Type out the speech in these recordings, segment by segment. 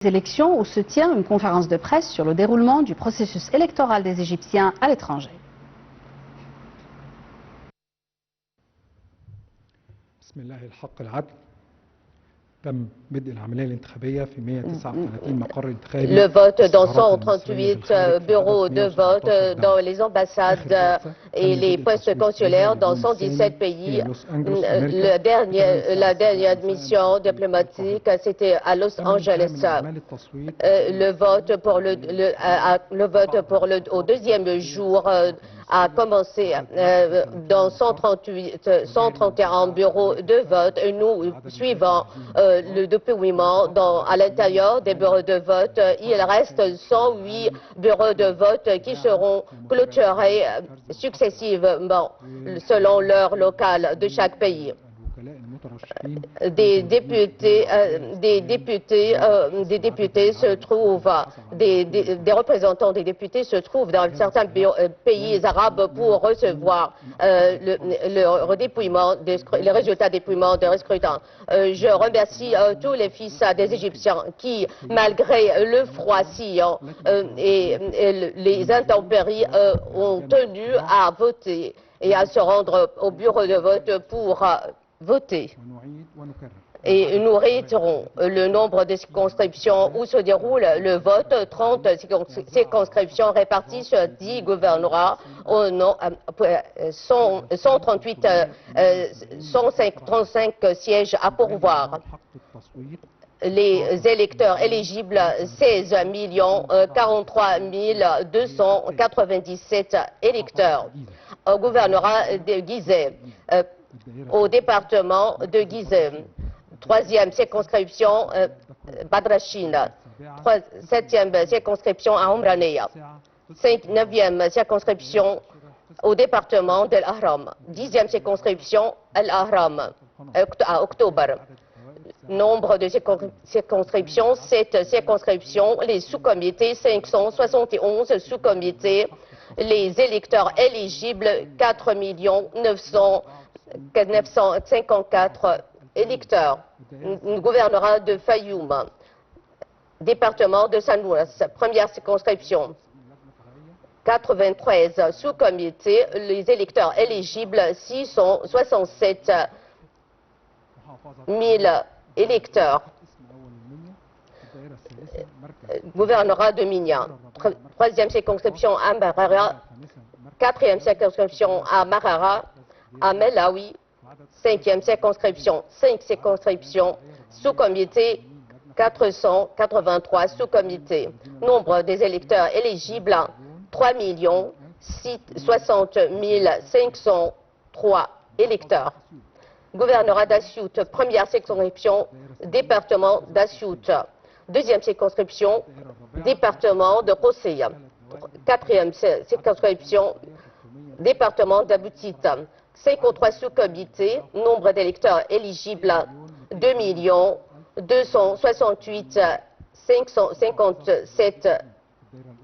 élections où se tient une conférence de presse sur le déroulement du processus électoral des Égyptiens à l'étranger. Le vote dans 138 bureaux de vote dans les ambassades et les postes consulaires dans 117 pays. La dernière mission diplomatique, c'était à Los Angeles. Le vote au deuxième jour a commencé dans 131 bureaux de vote. Nous suivons le dépouillement à l'intérieur des bureaux de vote. Il reste 108 bureaux de vote qui seront clôturés successivement selon l'heure locale de chaque pays. Des représentants des députés se trouvent dans certains pays arabes pour recevoir le redépouillement, les résultats des dépouillements de scrutin. Je remercie tous les fils des Égyptiens qui, malgré le froid sciant et les intempéries, ont tenu à voter et à se rendre au bureau de vote pour voter. Et nous réitérons le nombre de circonscriptions où se déroule le vote, 30 circonscriptions réparties sur 10 gouvernorats, 135 sièges à pourvoir. Les électeurs éligibles, 16 43 297 électeurs. Au gouvernorat de Gizeh, au département de Gizeh, 3e circonscription Badrachine, 7e circonscription à Omraneya, 9e circonscription au département d'El Ahram, 10e circonscription El Ahram à Octobre. Nombre de circonscriptions, 7 circonscriptions, les sous-comités, 571 sous-comités, les électeurs éligibles, 4 954 électeurs. Gouvernorat de Fayoum, département de Sanouas, première circonscription, 93 sous-comités, les électeurs éligibles, 667 000 électeurs. Gouvernorat de Minya, 3e circonscription à Marara, 4e circonscription à Marara, à Melawi, 5e circonscription, 5 circonscriptions, sous-comité, 483 sous-comités. Nombre des électeurs éligibles, 3 060 503 électeurs. Gouvernorat d'Assiout, première circonscription, département d'Assiout. 2e circonscription, département de Rossey. 4e circonscription, département d'Aboutit. 53 sous-comités, nombre d'électeurs éligibles, 2 268 557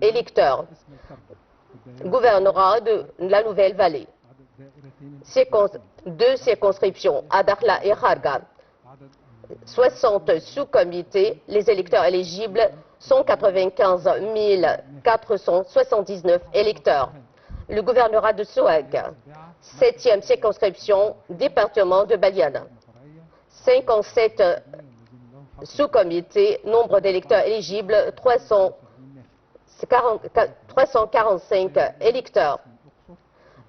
électeurs. Gouvernorat de la Nouvelle-Vallée. 2 circonscriptions, à Dakhla et Kharga. 60 sous-comités, les électeurs éligibles, 195 479 électeurs. Le gouvernorat de Sohag, 7e circonscription, département de Baliane. 57 sous-comités, nombre d'électeurs éligibles, 345 électeurs.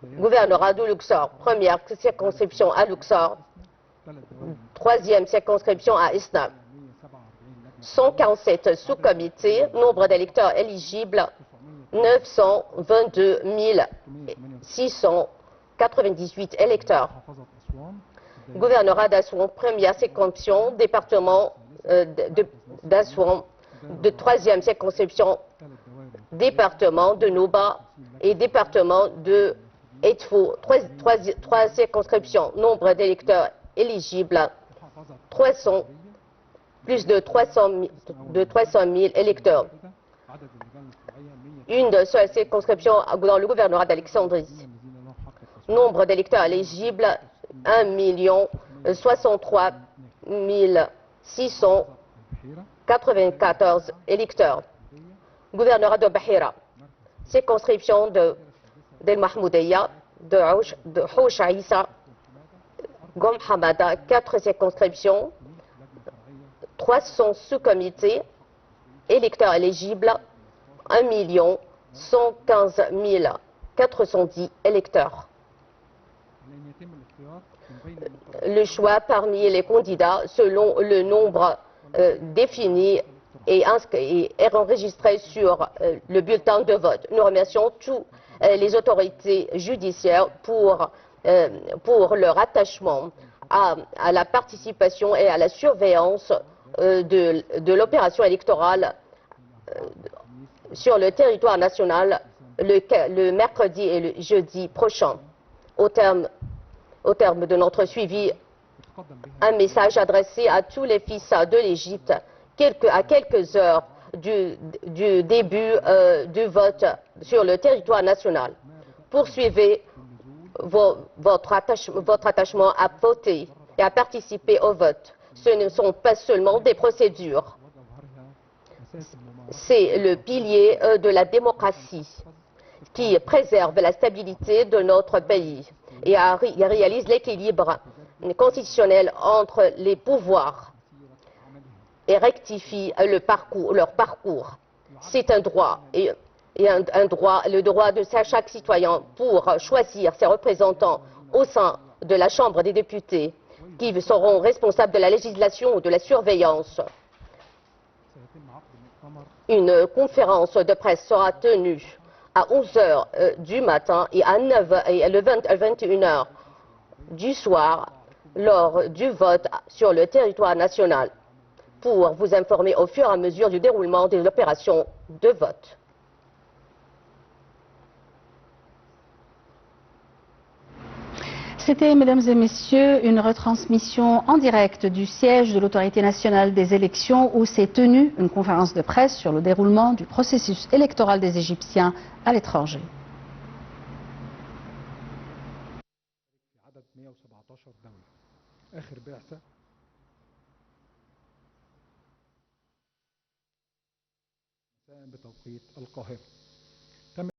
Gouvernorat de Luxor, première circonscription à Luxor, 3e circonscription à Isna. 147 sous-comités, nombre d'électeurs éligibles, 922 698 électeurs. Gouvernorat d'Assouan, première circonscription, département d'Assouan, de 3e circonscription, département de Nouba et département de Edfou, 3 circonscriptions, nombre d'électeurs éligibles, plus de 300 000 électeurs. Une seule circonscription dans le gouvernorat d'Alexandrie. Nombre d'électeurs éligibles, 1 063 600 94 électeurs. Gouvernorat de Bahira, circonscription d'El Mahmoudeya, de Houch Aïssa, Gom Hamada, 4 circonscriptions, 300 sous-comités, électeurs éligibles, 1 115 410 électeurs. Le choix parmi les candidats selon le nombre défini et enregistré sur le bulletin de vote. Nous remercions toutes les autorités judiciaires pour leur attachement à la participation et à la surveillance de l'opération électorale sur le territoire national le mercredi et le jeudi prochain. Au terme de notre suivi, un message adressé à tous les fils de l'Égypte à quelques heures du début du vote sur le territoire national. Poursuivez votre attachement à voter et à participer au vote. Ce ne sont pas seulement des procédures. C'est le pilier de la démocratie qui préserve la stabilité de notre pays et réalise l'équilibre constitutionnel entre les pouvoirs et rectifie leur parcours. C'est un droit le droit de chaque citoyen pour choisir ses représentants au sein de la Chambre des députés qui seront responsables de la législation ou de la surveillance. Une conférence de presse sera tenue à 11h du matin et à 21h du soir lors du vote sur le territoire national pour vous informer au fur et à mesure du déroulement de l'opération de vote. C'était, mesdames et messieurs, une retransmission en direct du siège de l'Autorité nationale des élections où s'est tenue une conférence de presse sur le déroulement du processus électoral des Égyptiens à l'étranger. بتوقيت القاهرة.